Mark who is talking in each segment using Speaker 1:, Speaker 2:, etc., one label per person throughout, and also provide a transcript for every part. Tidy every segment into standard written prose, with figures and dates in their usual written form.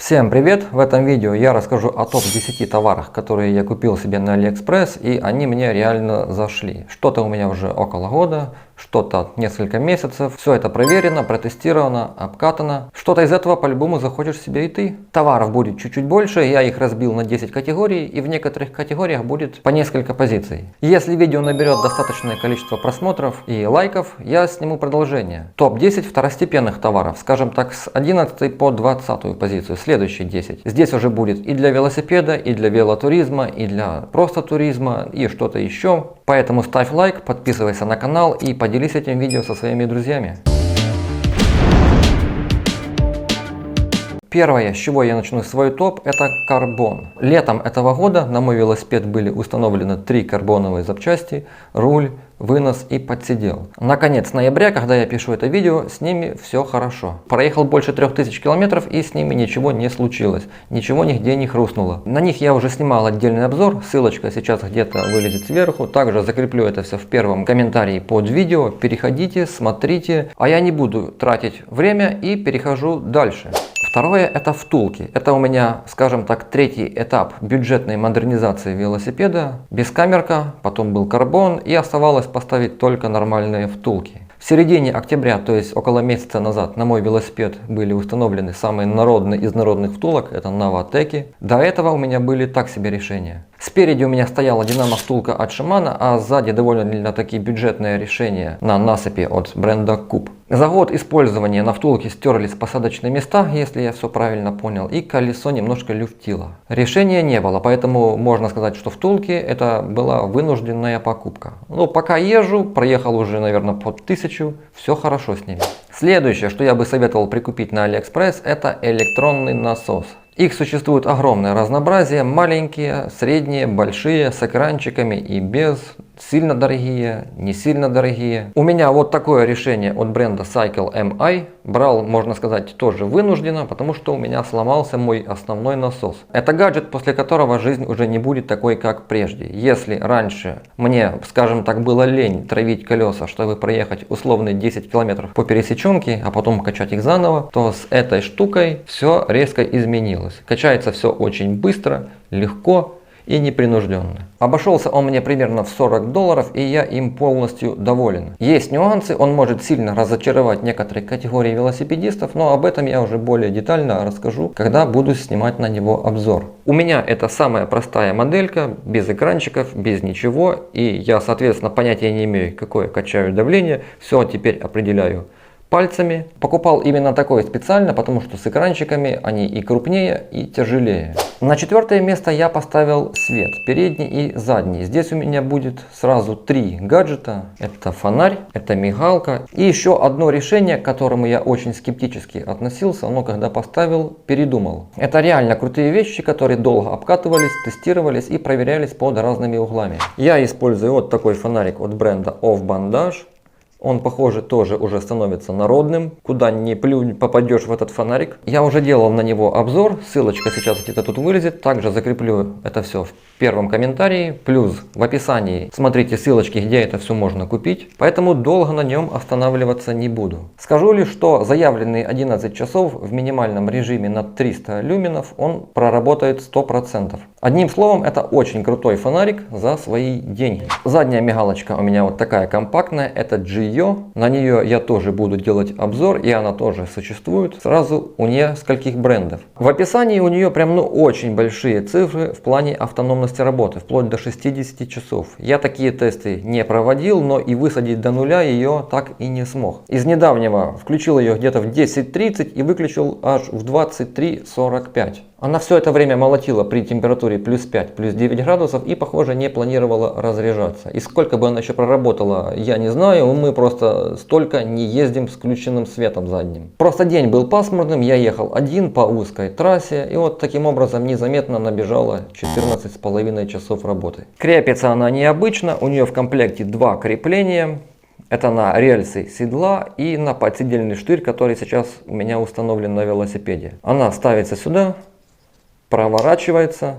Speaker 1: Всем привет! В этом видео я расскажу о топ-10 товарах, которые я купил себе на AliExpress, и они мне реально зашли. Что-то у меня уже около года, что-то несколько месяцев. Все это проверено, протестировано, обкатано. Что-то из этого по-любому захочешь себе и ты. Товаров будет чуть-чуть больше, я их разбил на 10 категорий, и в некоторых категориях будет по несколько позиций. Если видео наберет достаточное количество просмотров и лайков, я сниму продолжение. Топ-10 второстепенных товаров, скажем так, с 11 по 20 позицию. Следующие 10. Здесь уже будет и для велосипеда, и для велотуризма, и для просто туризма, и что-то еще. Поэтому ставь лайк, подписывайся на канал и поделись этим видео со своими друзьями. Первое, с чего я начну свой топ, это карбон. Летом этого года на мой велосипед были установлены 3 карбоновые запчасти: руль, вынос и подсидел. Наконец, ноября, когда я пишу это видео, с ними все хорошо. Проехал больше 3000 километров, и с ними ничего не случилось. Ничего нигде не хрустнуло. На них я уже снимал отдельный обзор, ссылочка сейчас где-то вылезет сверху. Также закреплю это все в первом комментарии под видео. Переходите, смотрите. А я не буду тратить время и перехожу дальше. Второе — это втулки. Это у меня, скажем так, третий этап бюджетной модернизации велосипеда. Бескамерка, потом был карбон, и оставалось поставить только нормальные втулки. В середине октября, то есть около месяца назад, на мой велосипед были установлены самые народные из народных втулок, это Новатэки. До этого у меня были так себе решения. Спереди у меня стояла динамо-втулка от Shimano, а сзади довольно-таки бюджетное решение на насыпи от бренда Cub. За год использования на втулке стерлись посадочные места, если я все правильно понял, и колесо немножко люфтило. Решения не было, поэтому можно сказать, что втулки это была вынужденная покупка. Ну, пока езжу, проехал уже, наверное, под 1000, все хорошо с ними. Следующее, что я бы советовал прикупить на AliExpress, это электронный насос. Их существует огромное разнообразие: маленькие, средние, большие, с экранчиками и без, сильно дорогие, не сильно дорогие. У меня вот такое решение от бренда Cycle MI. Брал, можно сказать, тоже вынужденно, потому что у меня сломался мой основной насос. Это гаджет, после которого жизнь уже не будет такой, как прежде. Если раньше мне, скажем так, было лень травить колеса, чтобы проехать условные 10 километров по пересеченке, а потом качать их заново, то с этой штукой все резко изменилось. Качается все очень быстро, легко и непринужденно. Обошелся он мне примерно в $40, и я им полностью доволен. Есть нюансы, он может сильно разочаровать некоторые категории велосипедистов, но об этом я уже более детально расскажу, когда буду снимать на него обзор. У меня это самая простая моделька, без экранчиков, без ничего, и я, соответственно, понятия не имею, какое качаю давление, все теперь определяю пальцами. Покупал именно такой специально, потому что с экранчиками они и крупнее, и тяжелее. На 4 место я поставил свет, передний и задний. Здесь у меня будет сразу 3 гаджета. Это фонарь, это мигалка и еще одно решение, к которому я очень скептически относился, но когда поставил, передумал. Это реально крутые вещи, которые долго обкатывались, тестировались и проверялись под разными углами. Я использую вот такой фонарик от бренда Off Bandage. Он, похоже, тоже уже становится народным. Куда ни плюнь, попадешь в этот фонарик. Я уже делал на него обзор. Ссылочка сейчас где-то тут вылезет. Также закреплю это все в первом комментарии. Плюс в описании смотрите ссылочки, где это все можно купить. Поэтому долго на нем останавливаться не буду. Скажу лишь, что заявленные 11 часов в минимальном режиме на 300 люменов он проработает 100%. Одним словом, это очень крутой фонарик за свои деньги. Задняя мигалочка у меня вот такая компактная. Это GIO. На нее я тоже буду делать обзор, и она тоже существует сразу у нескольких брендов. В описании у нее прям очень большие цифры в плане автономности работы, вплоть до 60 часов. Я такие тесты не проводил, но и высадить до нуля ее так и не смог. Из недавнего включил ее где-то в 10:30 и выключил аж в 23:45. Она все это время молотила при температуре плюс 5, плюс 9 градусов и, похоже, не планировала разряжаться. И сколько бы она еще проработала, я не знаю, мы просто столько не ездим с включенным светом задним. Просто день был пасмурным, я ехал один по узкой трассе, и вот таким образом незаметно набежало 14,5 часов работы. Крепится она необычно, у нее в комплекте 2 крепления. Это на рельсы седла и на подседельный штырь, который сейчас у меня установлен на велосипеде. Она ставится сюда, проворачивается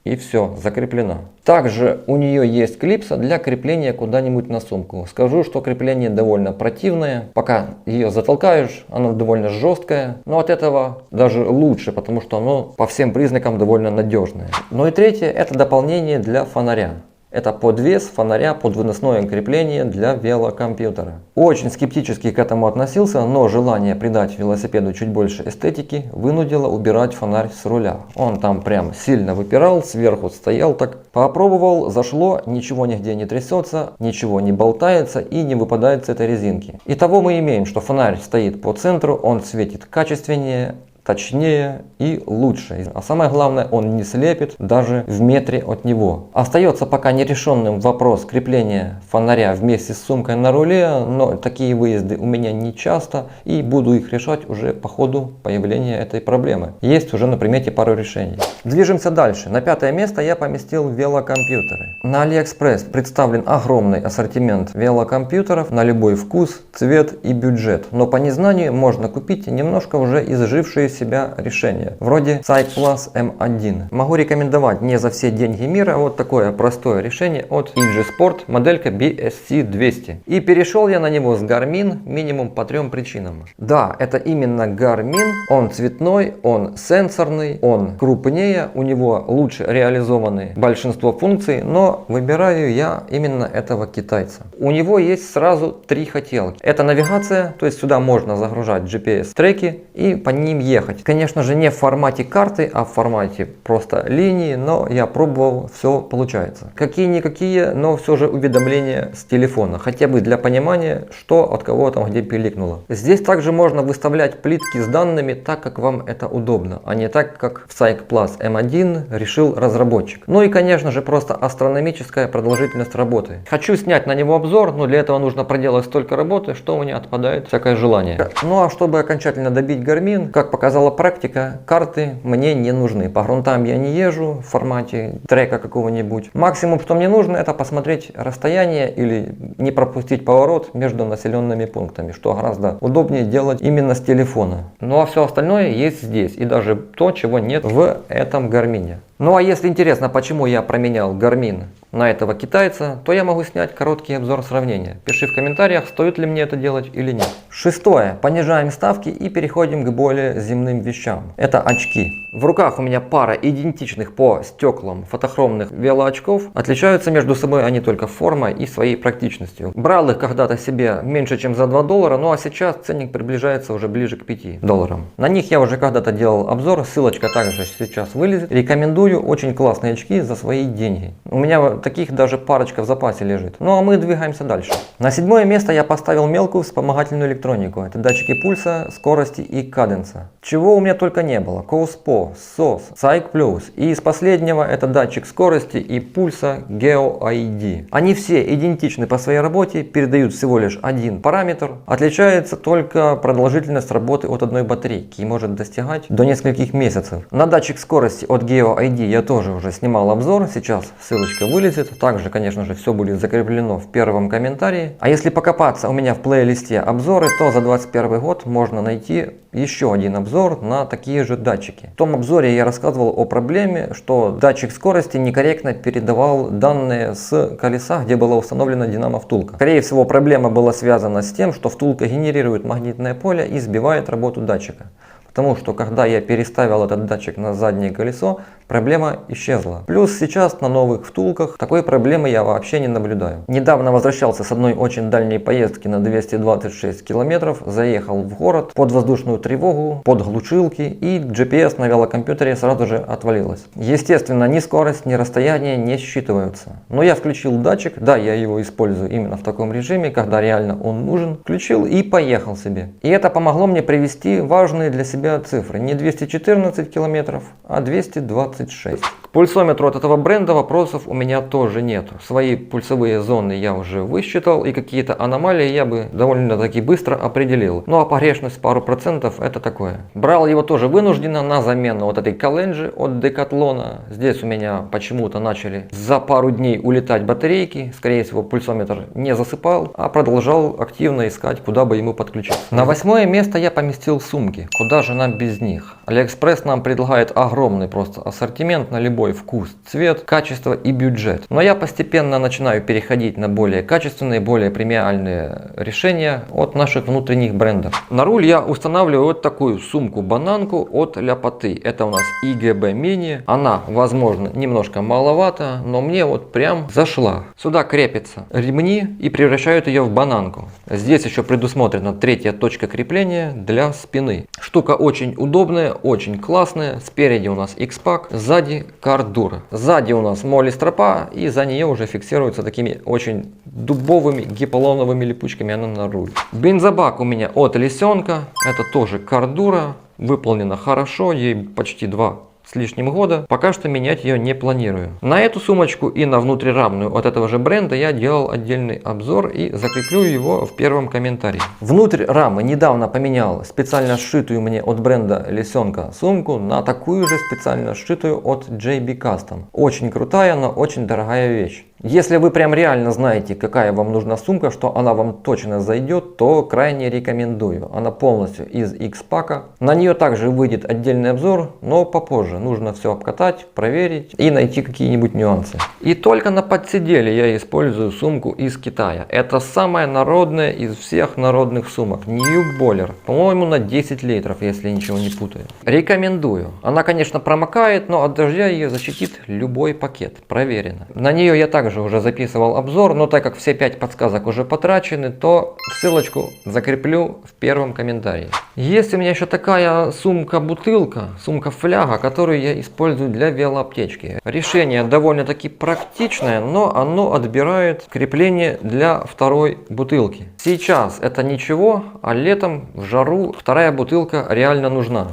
Speaker 1: и все, закреплено. Также у нее есть клипса для крепления куда-нибудь на сумку. Скажу, что крепление довольно противное. Пока ее затолкаешь, оно довольно жесткое. Но от этого даже лучше, потому что оно по всем признакам довольно надежное. Ну и третье, это дополнение для фонаря. Это подвес фонаря под выносное крепление для велокомпьютера. Очень скептически к этому относился, но желание придать велосипеду чуть больше эстетики вынудило убирать фонарь с руля. Он там прям сильно выпирал, сверху стоял так. Попробовал, зашло, ничего нигде не трясется, ничего не болтается и не выпадает с этой резинки. Итого мы имеем, что фонарь стоит по центру, он светит качественнее, точнее и лучше. А самое главное, он не слепит даже в метре от него. Остается пока нерешенным вопрос крепления фонаря вместе с сумкой на руле, но такие выезды у меня не часто и буду их решать уже по ходу появления этой проблемы. Есть уже на примете пару решений. Движемся дальше. На 5 место я поместил велокомпьютеры. На AliExpress представлен огромный ассортимент велокомпьютеров на любой вкус, цвет и бюджет. Но по незнанию можно купить немножко уже изжившиеся себя решения, вроде SykePlus M1. Могу рекомендовать не за все деньги мира вот такое простое решение от EG Sport, моделька BSC200. И перешел я на него с Garmin минимум по 3 причинам. Да, это именно Garmin, он цветной, он сенсорный, он крупнее, у него лучше реализованы большинство функций, но выбираю я именно этого китайца. У него есть сразу 3 хотелки. Это навигация, то есть сюда можно загружать GPS-треки и по ним ехать. Конечно же не в формате карты, а в формате просто линии, но я пробовал, все получается. Какие-никакие, но все же уведомления с телефона, хотя бы для понимания, что от кого там где пиликнуло. Здесь также можно выставлять плитки с данными так, как вам это удобно, а не так, как в SykePlus M1 решил разработчик. Ну и конечно же просто астрономическая продолжительность работы. Хочу снять на него обзор, но для этого нужно проделать столько работы, что у меня отпадает всякое желание. Ну а чтобы окончательно добить Garmin, как показала практика, карты мне не нужны. По грунтам я не езжу в формате трека какого-нибудь. Максимум, что мне нужно, это посмотреть расстояние или не пропустить поворот между населенными пунктами, что гораздо удобнее делать именно с телефона. Ну а все остальное есть здесь, и даже то, чего нет в этом Гармине. Ну а если интересно, почему я променял Garmin на этого китайца, то я могу снять короткий обзор сравнения. Пиши в комментариях, стоит ли мне это делать или нет. 6. Понижаем ставки и переходим к более земным вещам. Это очки. В руках у меня пара идентичных по стеклам фотохромных велоочков. Отличаются между собой они только формой и своей практичностью. Брал их когда-то себе меньше чем за $2, ну а сейчас ценник приближается уже ближе к $5. На них я уже когда-то делал обзор, ссылочка также сейчас вылезет. Рекомендую, очень классные очки за свои деньги. У меня таких даже парочка в запасе лежит. Ну а мы двигаемся дальше. На 7 место я поставил мелкую вспомогательную электронику. Это датчики пульса, скорости и каденса. Чего у меня только не было. Coaspo, SOS, SykePlus. И из последнего это датчик скорости и пульса GeoID. Они все идентичны по своей работе, передают всего лишь один параметр. Отличается только продолжительность работы от одной батарейки и может достигать до нескольких месяцев. На датчик скорости от GeoID я тоже уже снимал обзор. Сейчас ссылочка вылезет. Также, конечно же, все будет закреплено в первом комментарии. А если покопаться у меня в плейлисте обзоры, то за 2021 год можно найти еще один обзор на такие же датчики. В том обзоре я рассказывал о проблеме, что датчик скорости некорректно передавал данные с колеса, где была установлена динамо-втулка. Скорее всего, проблема была связана с тем, что втулка генерирует магнитное поле и сбивает работу датчика. Потому что когда я переставил этот датчик на заднее колесо, проблема исчезла. Плюс сейчас на новых втулках такой проблемы я вообще не наблюдаю. Недавно возвращался с одной очень дальней поездки на 226 километров, заехал в город под воздушную тревогу, под глушилки, и GPS на велокомпьютере сразу же отвалилось. Естественно, ни скорость, ни расстояние не считываются. Но я включил датчик, да, я его использую именно в таком режиме, когда реально он нужен. Включил и поехал себе. И это помогло мне привести важные для себя цифры. Не 214 километров, а 226. К пульсометру от этого бренда вопросов у меня тоже нет. Свои пульсовые зоны я уже высчитал, и какие-то аномалии я бы довольно-таки быстро определил. Ну а погрешность пару процентов это такое. Брал его тоже вынужденно на замену вот этой Календжи от Декатлона. Здесь у меня почему-то начали за пару дней улетать батарейки. Скорее всего, пульсометр не засыпал, а продолжал активно искать, куда бы ему подключить. На 8 место я поместил сумки. Куда же нам без них? AliExpress нам предлагает огромный просто ассортимент на любой вкус, цвет, качество и бюджет. Но я постепенно начинаю переходить на более качественные, более премиальные решения от наших внутренних брендов. На руль я устанавливаю вот такую сумку-бананку от Ляпоты. Это у нас ИГБ Mini. Она, возможно, немножко маловато, но мне вот прям зашла. Сюда крепятся ремни и превращают ее в бананку. Здесь еще предусмотрена третья точка крепления для спины. Штука очень удобная, очень классная. Спереди у нас X-Pack, сзади Cardura. Сзади у нас моли-стропа, и за нее уже фиксируется такими очень дубовыми гиполоновыми липучками она на руль. Бензобак у меня от Лисенка. Это тоже Cardura. Выполнена хорошо, ей почти 2 с лишним года. Пока что менять ее не планирую. На эту сумочку и на внутрирамную от этого же бренда я делал отдельный обзор и закреплю его в первом комментарии. Внутрь рамы недавно поменял специально сшитую мне от бренда Лисенка сумку на такую же специально сшитую от JB Custom. Очень крутая, но очень дорогая вещь. Если вы прям реально знаете, какая вам нужна сумка, что она вам точно зайдет, то крайне рекомендую. Она полностью из X-Pack. На нее также выйдет отдельный обзор, но попозже. Нужно все обкатать, проверить и найти какие-нибудь нюансы. И только на подсиделе я использую сумку из Китая. Это самая народная из всех народных сумок. New Baller. По-моему, на 10 литров, если ничего не путаю. Рекомендую. Она, конечно, промокает, но от дождя ее защитит любой пакет. Проверено. На нее я также уже записывал обзор, но так как все 5 подсказок уже потрачены, то ссылочку закреплю в первом комментарии. Есть у меня еще такая сумка-бутылка, сумка-фляга, которую я использую для велоаптечки. Решение довольно-таки практичное, но оно отбирает крепление для второй бутылки. Сейчас это ничего, а летом в жару вторая бутылка реально нужна.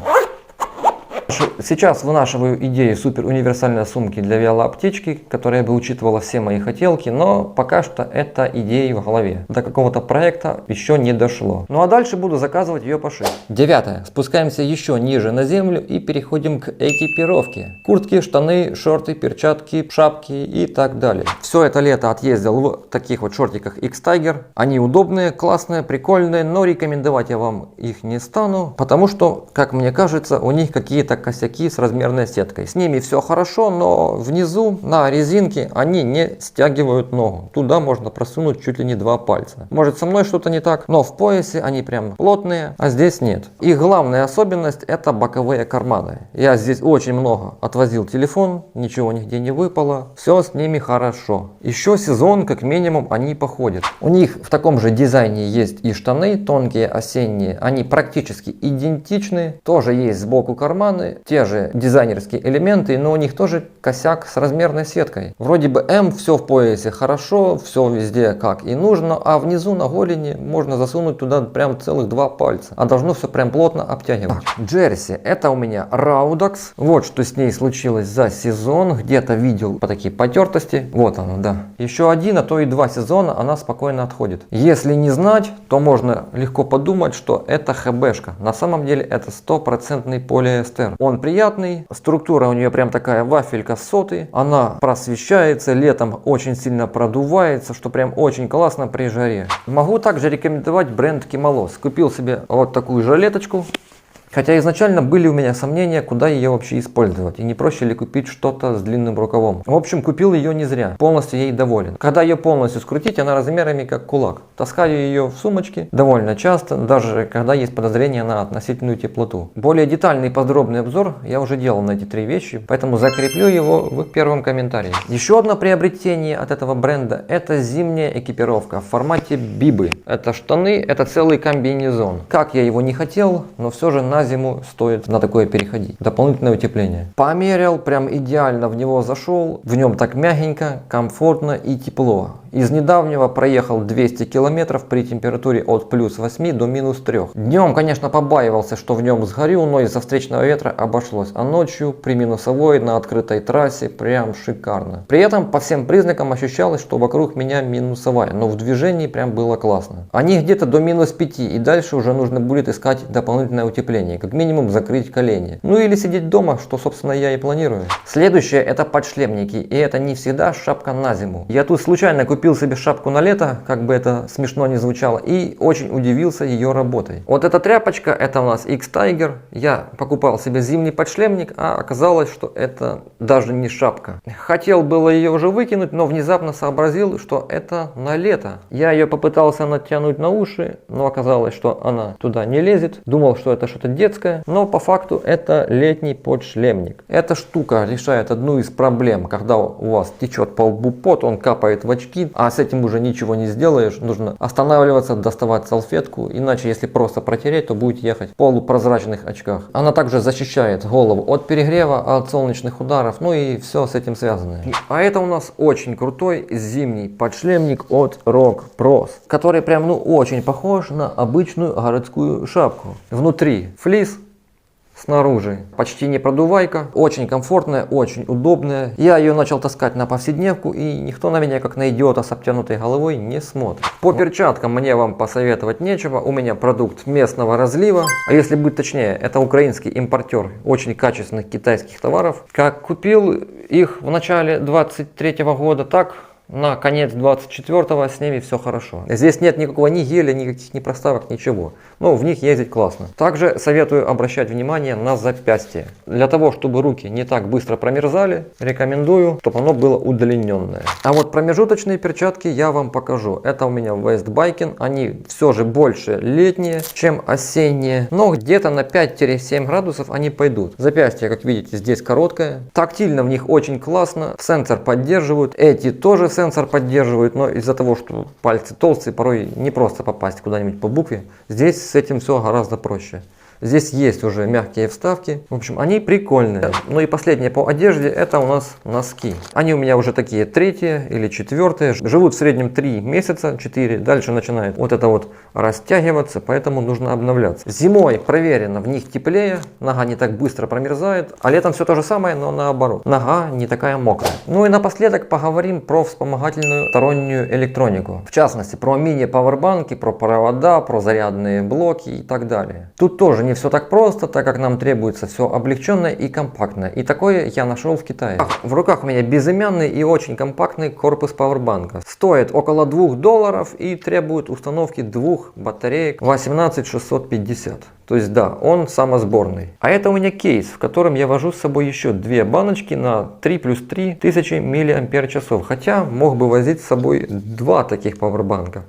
Speaker 1: Сейчас вынашиваю идею супер универсальной сумки для велоаптечки, которая бы учитывала все мои хотелки, но пока что это идеи в голове. До какого-то проекта еще не дошло. Ну а дальше буду заказывать ее пошить. 9. Спускаемся еще ниже на землю и переходим к экипировке. Куртки, штаны, шорты, перчатки, шапки и так далее. Все это лето отъездил в таких вот шортиках X-Tiger. Они удобные, классные, прикольные, но рекомендовать я вам их не стану, потому что, как мне кажется, у них какие-то косяки с размерной сеткой. С ними все хорошо, но внизу на резинке они не стягивают ногу. Туда можно просунуть чуть ли не 2 пальца. Может, со мной что-то не так, но в поясе они прям плотные, а здесь нет. Их главная особенность — это боковые карманы. Я здесь очень много отвозил телефон, ничего нигде не выпало. Все с ними хорошо. Еще сезон как минимум они походят. У них в таком же дизайне есть и штаны, тонкие осенние. Они практически идентичны. Тоже есть сбоку карманы. Те же дизайнерские элементы, но у них тоже косяк с размерной сеткой. Вроде бы М, все в поясе хорошо, все везде как и нужно, а внизу на голени можно засунуть туда прям целых 2 пальца. А должно все прям плотно обтягивать. Джерси, это у меня Раудаx. Вот что с ней случилось за сезон. Где-то видел по такие потертости. Вот оно, да. Еще 1, а то и 2 сезона она спокойно отходит. Если не знать, то можно легко подумать, что это ХБшка. На самом деле это 100% полиэстер. Он приятный, структура у нее прям такая вафелька соты, она просвещается, летом очень сильно продувается, что прям очень классно при жаре. Могу также рекомендовать бренд Кималос. Купил себе вот такую жилеточку. Хотя изначально были у меня сомнения, куда ее вообще использовать, и не проще ли купить что-то с длинным рукавом. В общем, купил ее не зря, полностью ей доволен. Когда ее полностью скрутить, она размерами как кулак. Таскаю ее в сумочке довольно часто, даже когда есть подозрение на относительную теплоту. Более детальный и подробный обзор я уже делал на эти 3 вещи, поэтому закреплю его в первом комментарии. Еще одно приобретение от этого бренда — это зимняя экипировка в формате бибы. Это штаны, это целый комбинезон. Как я его не хотел, но все же на зиму стоит на такое переходить. Дополнительное утепление. Померил, прям идеально в него зашел. В нем так мягенько, комфортно и тепло. Из недавнего проехал 200 километров при температуре от +8 до -3. Днем, конечно, побаивался, что в нем сгорю, но из-за встречного ветра обошлось. А ночью при минусовой на открытой трассе прям шикарно. При этом по всем признакам ощущалось, что вокруг меня минусовая, но в движении прям было классно. Они где-то до -5, и дальше уже нужно будет искать дополнительное утепление. Как минимум закрыть колени. Ну или сидеть дома, что собственно я и планирую. Следующее — это подшлемники. И это не всегда шапка на зиму. Я тут случайно купил купил себе шапку на лето, как бы это смешно не звучало, и очень удивился ее работой. Вот эта тряпочка, это у нас X-Tiger. Я покупал себе зимний подшлемник, а оказалось, что это даже не шапка. Хотел было ее уже выкинуть, но внезапно сообразил, что это на лето. Я ее попытался натянуть на уши, но оказалось, что она туда не лезет. Думал, что это что-то детское, но по факту это летний подшлемник. Эта штука решает одну из проблем, когда у вас течет по лбу пот, он капает в очки, а с этим уже ничего не сделаешь. Нужно останавливаться, доставать салфетку, иначе если просто протереть, то будет ехать в полупрозрачных очках. Она также защищает голову от перегрева, от солнечных ударов, ну и все с этим связанное. А это у нас очень крутой зимний подшлемник от Rock Pros, который прям очень похож на обычную городскую шапку. Внутри флис, снаружи почти не продувайка, очень комфортная, очень удобная. Я ее начал таскать на повседневку, и никто на меня как на идиота с обтянутой головой не смотрит. По перчаткам мне вам посоветовать нечего, у меня продукт местного разлива, а если быть точнее, это украинский импортер очень качественных китайских товаров. Как купил их в начале 23 года, так на конец 24-го с ними все хорошо. Здесь нет никакого ни геля, никаких ни проставок, ничего. Но в них ездить классно. Также советую обращать внимание на запястье. Для того, чтобы руки не так быстро промерзали, рекомендую, чтобы оно было удлиненное. А вот промежуточные перчатки я вам покажу. Это у меня Westbiken. Они все же больше летние, чем осенние. Но где-то на 5-7 градусов они пойдут. Запястье, как видите, здесь короткое. Тактильно в них очень классно. Сенсор поддерживают. Эти тоже сенсор поддерживают, но из-за того, что пальцы толстые, порой не просто попасть куда-нибудь по букве. Здесь с этим все гораздо проще. Здесь есть уже мягкие вставки. В общем, они прикольные. Ну и последнее по одежде, это у нас носки. Они у меня уже такие третьи или четвертые. Живут в среднем 3 месяца, 4. Дальше начинает вот это вот растягиваться, поэтому нужно обновляться. Зимой проверено, в них теплее, нога не так быстро промерзает. А летом все то же самое, но наоборот. Нога не такая мокрая. Ну и напоследок поговорим про вспомогательную стороннюю электронику. В частности, про мини-пауэрбанки, про провода, про зарядные блоки и так далее. Тут тоже не все так просто, так как нам требуется все облегченное и компактное. И такое я нашел в Китае. В руках у меня безымянный и очень компактный корпус пауэрбанка. Стоит около $2 и требует установки 2 батареек 18650. То есть да, он самосборный. А это у меня кейс, в котором я вожу с собой еще 2 баночки на 3+3 тысячи мАч. Хотя мог бы возить с собой 2 таких пауэрбанка.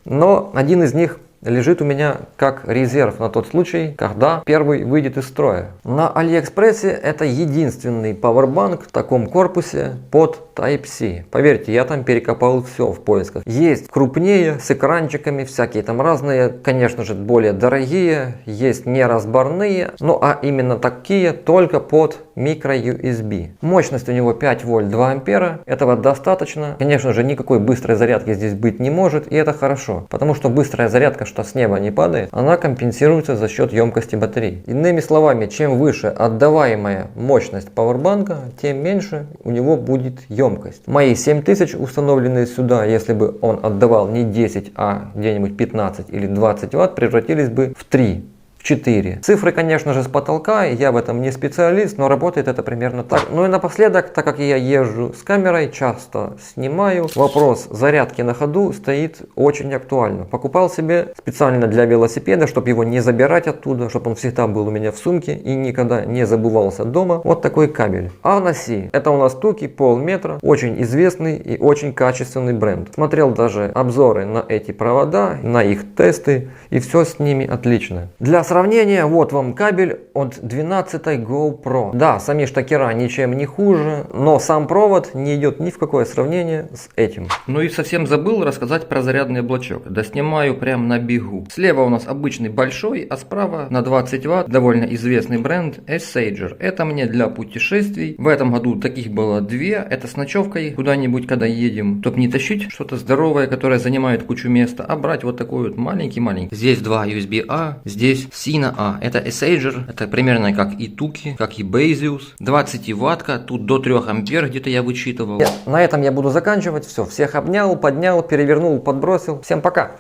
Speaker 1: Но один из них лежит у меня как резерв на тот случай, когда первый выйдет из строя. На Алиэкспрессе это единственный пауэрбанк в таком корпусе под Type-C. Поверьте, я там перекопал все в поисках. Есть крупнее, с экранчиками, всякие там разные, конечно же, более дорогие, есть неразборные, ну а именно такие только под micro-USB. Мощность у него 5 вольт 2 ампера, этого достаточно. Конечно же, никакой быстрой зарядки здесь быть не может, и это хорошо, потому что быстрая зарядка, что с неба не падает, она компенсируется за счет емкости батареи. Иными словами, чем выше отдаваемая мощность пауэрбанка, тем меньше у него будет емкость. Мои 7000 установленные сюда, если бы он отдавал не 10, а где-нибудь 15 или 20 ватт, превратились бы в 3. 4. Цифры, конечно же, с потолка, я в этом не специалист, но работает это примерно так. Ну и напоследок, так как я езжу с камерой, часто снимаю, вопрос зарядки на ходу стоит очень актуально. Покупал себе специально для велосипеда, чтобы его не забирать оттуда, чтобы он всегда был у меня в сумке и никогда не забывался дома. Вот такой кабель. Анаси. Это у нас Туки, полметра, очень известный и очень качественный бренд. Смотрел даже обзоры на эти провода, на их тесты, и все с ними отлично. Для сравнения, вот вам кабель от 12-й GoPro. Да, сами штекера ничем не хуже, но сам провод не идет ни в какое сравнение с этим. Ну и совсем забыл рассказать про зарядный блочок. Да снимаю прям на бегу. Слева у нас обычный большой, а справа на 20 ватт довольно известный бренд Essager. Это мне для путешествий. В этом году таких было 2. Это с ночевкой куда-нибудь, когда едем. Чтобы не тащить что-то здоровое, которое занимает кучу места, а брать вот такой вот маленький-маленький. Здесь 2 USB-A, здесь Sina A. Это Essager, это примерно как и Туки, как и Bezius. 20 ваттка, тут до 3 ампер где-то я вычитывал. На этом я буду заканчивать. Все, всех обнял, поднял, перевернул, подбросил. Всем пока!